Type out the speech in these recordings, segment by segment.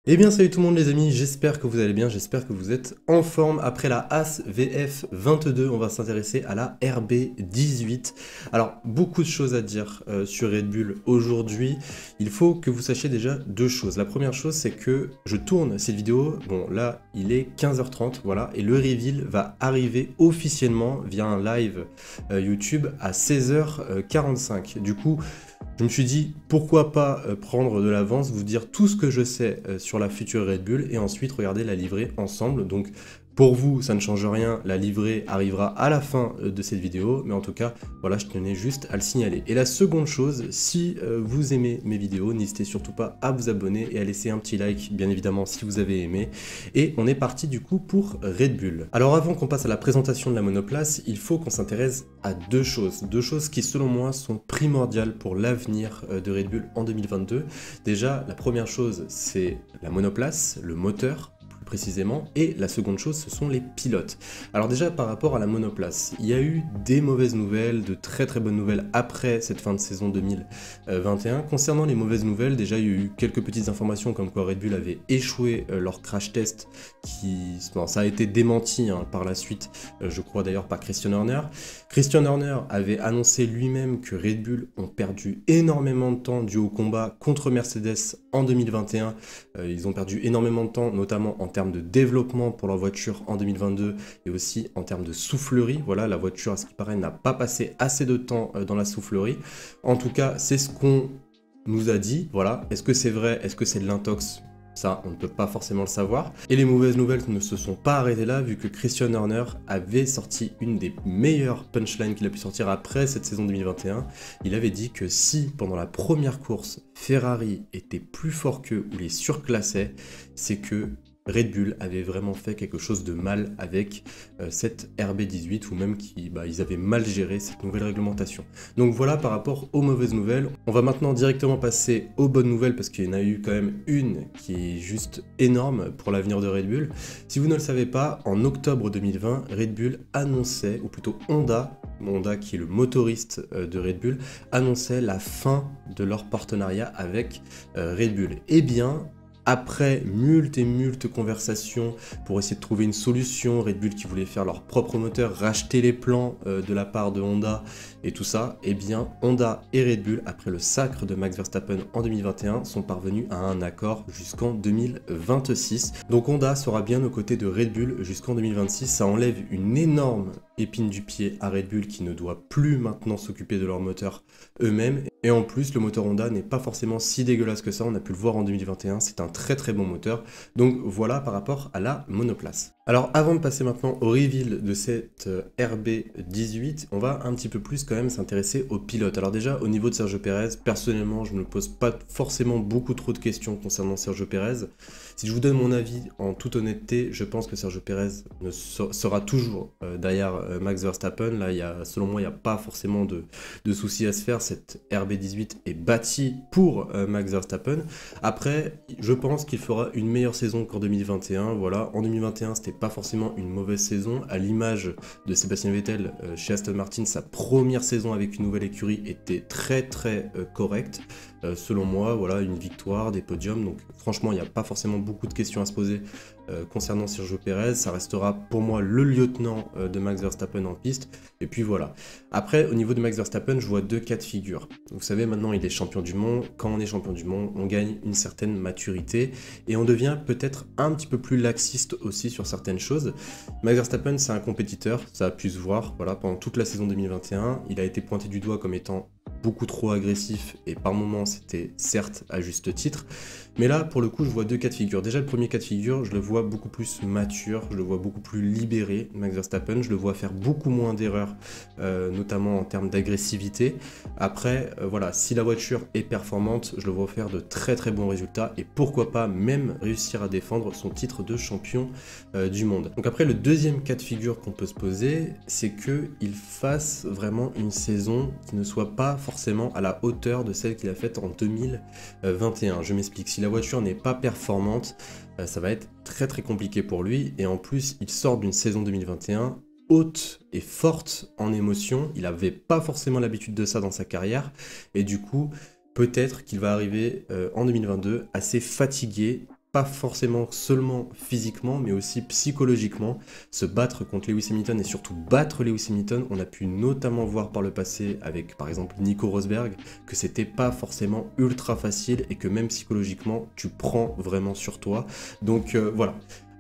Eh bien salut tout le monde les amis, j'espère que vous allez bien, j'espère que vous êtes en forme. Après la AS VF 22, on va s'intéresser à la RB 18. Alors beaucoup de choses à dire sur Red Bull aujourd'hui. Il faut que vous sachiez déjà deux choses. La première chose c'est que je tourne cette vidéo, bon là il est 15h30, voilà, et le reveal va arriver officiellement via un live YouTube à 16h45. Du coup, je me suis dit, pourquoi pas prendre de l'avance, vous dire tout ce que je sais sur la future Red Bull et ensuite regarder la livrée ensemble. Donc pour vous, ça ne change rien, la livrée arrivera à la fin de cette vidéo, mais en tout cas, voilà, je tenais juste à le signaler. Et la seconde chose, si vous aimez mes vidéos, n'hésitez surtout pas à vous abonner et à laisser un petit like, bien évidemment, si vous avez aimé. Et on est parti du coup pour Red Bull. Alors avant qu'on passe à la présentation de la monoplace, il faut qu'on s'intéresse à deux choses qui selon moi sont primordiales pour l'avenir de Red Bull en 2022. Déjà, la première chose, c'est la monoplace, le moteur, précisément, et la seconde chose, ce sont les pilotes. Alors déjà, par rapport à la monoplace, il y a eu des mauvaises nouvelles, de très très bonnes nouvelles après cette fin de saison 2021. Concernant les mauvaises nouvelles, déjà, il y a eu quelques petites informations comme quoi Red Bull avait échoué leur crash test, bon, ça a été démenti par la suite, je crois d'ailleurs par Christian Horner. Christian Horner avait annoncé lui-même que Red Bull ont perdu énormément de temps dû au combat contre Mercedes en 2021. Ils ont perdu énormément de temps, notamment en termes de développement pour leur voiture en 2022 et aussi en termes de soufflerie. Voilà, la voiture, à ce qui paraît, n'a pas passé assez de temps dans la soufflerie. En tout cas, c'est ce qu'on nous a dit. Voilà, est-ce que c'est vrai? Est-ce que c'est de l'intox? Ça, on ne peut pas forcément le savoir. Et les mauvaises nouvelles ne se sont pas arrêtées là, vu que Christian Horner avait sorti une des meilleures punchlines qu'il a pu sortir après cette saison 2021. Il avait dit que si, pendant la première course, Ferrari était plus fort qu'eux ou les surclassait, c'est que Red Bull avait vraiment fait quelque chose de mal avec cette RB18 ou même qu'ils avaient mal géré cette nouvelle réglementation. Donc voilà par rapport aux mauvaises nouvelles. On va maintenant directement passer aux bonnes nouvelles parce qu'il y en a eu quand même une qui est juste énorme pour l'avenir de Red Bull. Si vous ne le savez pas, en octobre 2020, Red Bull annonçait, ou plutôt Honda qui est le motoriste de Red Bull, annonçait la fin de leur partenariat avec Red Bull. Eh bien, après multes conversations pour essayer de trouver une solution, Red Bull qui voulait faire leur propre moteur, racheter les plans de la part de Honda et tout ça, eh bien Honda et Red Bull, après le sacre de Max Verstappen en 2021, sont parvenus à un accord jusqu'en 2026. Donc Honda sera bien aux côtés de Red Bull jusqu'en 2026, ça enlève une énorme épine du pied à Red Bull qui ne doit plus maintenant s'occuper de leur moteur eux-mêmes. Et en plus, le moteur Honda n'est pas forcément si dégueulasse que ça, on a pu le voir en 2021, c'est un très bon moteur. Donc voilà par rapport à la monoplace. Alors avant de passer maintenant au reveal de cette RB18, on va un petit peu plus quand même s'intéresser aux pilotes. Alors déjà au niveau de Sergio Pérez, personnellement je ne me pose pas forcément beaucoup trop de questions concernant Sergio Pérez. Si je vous donne mon avis en toute honnêteté, je pense que Sergio Pérez sera toujours derrière Max Verstappen. Là, selon moi, il n'y a pas forcément de soucis à se faire. Cette RB18 est bâtie pour Max Verstappen. Après, je pense qu'il fera une meilleure saison qu'en 2021. Voilà, en 2021, c'était pas forcément une mauvaise saison. À l'image de Sébastien Vettel chez Aston Martin, sa première saison avec une nouvelle écurie était très correcte. Selon moi, voilà, une victoire, des podiums. Donc franchement, il n'y a pas forcément beaucoup de questions à se poser concernant Sergio Pérez. Ça restera pour moi le lieutenant de Max Verstappen en piste. Et puis voilà. Après, au niveau de Max Verstappen, je vois deux cas de figure. Vous savez, maintenant, il est champion du monde. Quand on est champion du monde, on gagne une certaine maturité et on devient peut-être un petit peu plus laxiste aussi sur certaines choses. Max Verstappen, c'est un compétiteur, ça a pu se voir. Voilà, pendant toute la saison 2021, il a été pointé du doigt comme étant beaucoup trop agressif et par moments c'était certes à juste titre, mais là pour le coup je vois deux cas de figure. Déjà le premier cas de figure, je le vois beaucoup plus mature, je le vois beaucoup plus libéré, Max Verstappen, je le vois faire beaucoup moins d'erreurs, notamment en termes d'agressivité. Après voilà, si la voiture est performante, je le vois faire de très bons résultats et pourquoi pas même réussir à défendre son titre de champion du monde. Donc après le deuxième cas de figure qu'on peut se poser, c'est qu'il fasse vraiment une saison qui ne soit pas forcément à la hauteur de celle qu'il a faite en 2021. Je m'explique, si la voiture n'est pas performante, ça va être très compliqué pour lui, et en plus il sort d'une saison 2021 haute et forte en émotion, il n'avait pas forcément l'habitude de ça dans sa carrière, et du coup peut-être qu'il va arriver en 2022 assez fatigué pas forcément seulement physiquement, mais aussi psychologiquement, se battre contre Lewis Hamilton et surtout battre Lewis Hamilton. On a pu notamment voir par le passé avec par exemple Nico Rosberg que c'était pas forcément ultra facile et que même psychologiquement tu prends vraiment sur toi. Donc voilà.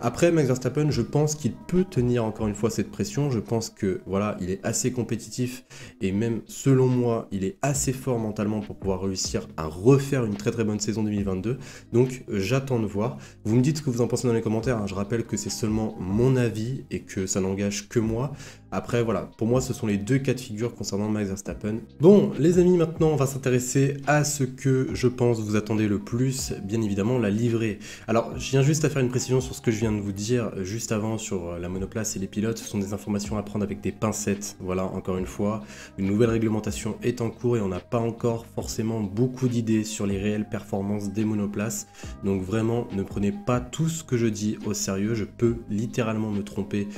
Après, Max Verstappen, je pense qu'il peut tenir encore une fois cette pression. Je pense que voilà, il est assez compétitif et même selon moi, il est assez fort mentalement pour pouvoir réussir à refaire une très très bonne saison 2022. Donc j'attends de voir. Vous me dites ce que vous en pensez dans les commentaires, hein. Je rappelle que c'est seulement mon avis et que ça n'engage que moi. Après voilà, pour moi ce sont les deux cas de figure concernant Max Verstappen. Bon les amis, maintenant on va s'intéresser à ce que je pense vous attendez le plus, bien évidemment la livrée. Alors je viens juste à faire une précision sur ce que je viens de vous dire juste avant sur la monoplace et les pilotes. Ce sont des informations à prendre avec des pincettes. Voilà, encore une fois, une nouvelle réglementation est en cours et on n'a pas encore forcément beaucoup d'idées sur les réelles performances des monoplaces. Donc vraiment, ne prenez pas tout ce que je dis au sérieux. Je peux littéralement me tromper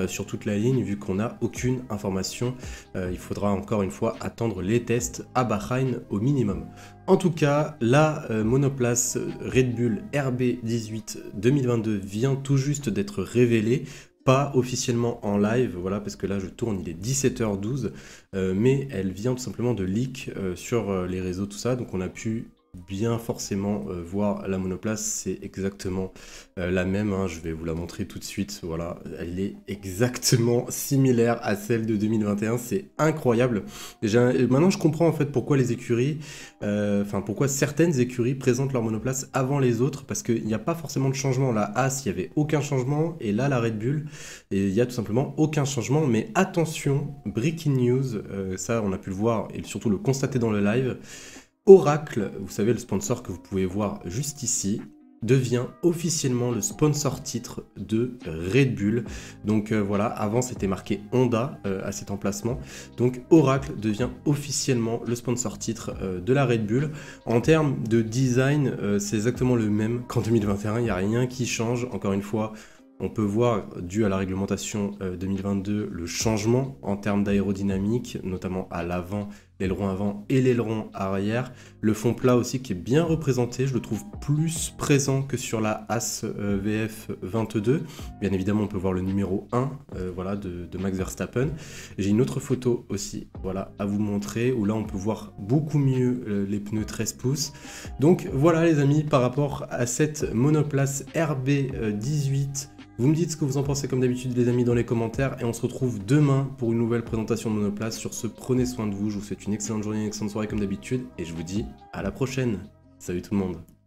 sur toute la ligne vu qu'on n'a aucune information. Il faudra encore une fois attendre les tests à Bahreïn au minimum. En tout cas, la monoplace Red Bull RB18 2022 vient tout juste d'être révélée, pas officiellement en live, voilà, parce que là je tourne, il est 17h12, mais elle vient tout simplement de leak sur les réseaux, tout ça, donc on a pu bien forcément voir la monoplace, c'est exactement la même, hein, je vais vous la montrer tout de suite, voilà, elle est exactement similaire à celle de 2021, c'est incroyable. Déjà, maintenant je comprends en fait pourquoi les écuries, pourquoi certaines écuries présentent leur monoplace avant les autres, parce qu'il n'y a pas forcément de changement. La Haas, il n'y avait aucun changement, et là la Red Bull, et il n'y a tout simplement aucun changement, mais attention, breaking news, ça on a pu le voir et surtout le constater dans le live. Oracle, vous savez le sponsor que vous pouvez voir juste ici, devient officiellement le sponsor titre de Red Bull. Donc voilà, avant c'était marqué Honda à cet emplacement. Donc Oracle devient officiellement le sponsor titre de la Red Bull. En termes de design, c'est exactement le même qu'en 2021, il n'y a rien qui change. Encore une fois, on peut voir, dû à la réglementation 2022, le changement en termes d'aérodynamique, notamment à l'avant, l'aileron avant et l'aileron arrière. Le fond plat aussi qui est bien représenté, je le trouve plus présent que sur la Haas VF22. Bien évidemment, on peut voir le numéro 1 voilà, de Max Verstappen. J'ai une autre photo aussi voilà, à vous montrer, où là on peut voir beaucoup mieux les pneus 13 pouces. Donc voilà les amis, par rapport à cette monoplace RB18, vous me dites ce que vous en pensez comme d'habitude les amis dans les commentaires et on se retrouve demain pour une nouvelle présentation de monoplace. Sur ce, prenez soin de vous, je vous souhaite une excellente journée, une excellente soirée comme d'habitude et je vous dis à la prochaine. Salut tout le monde.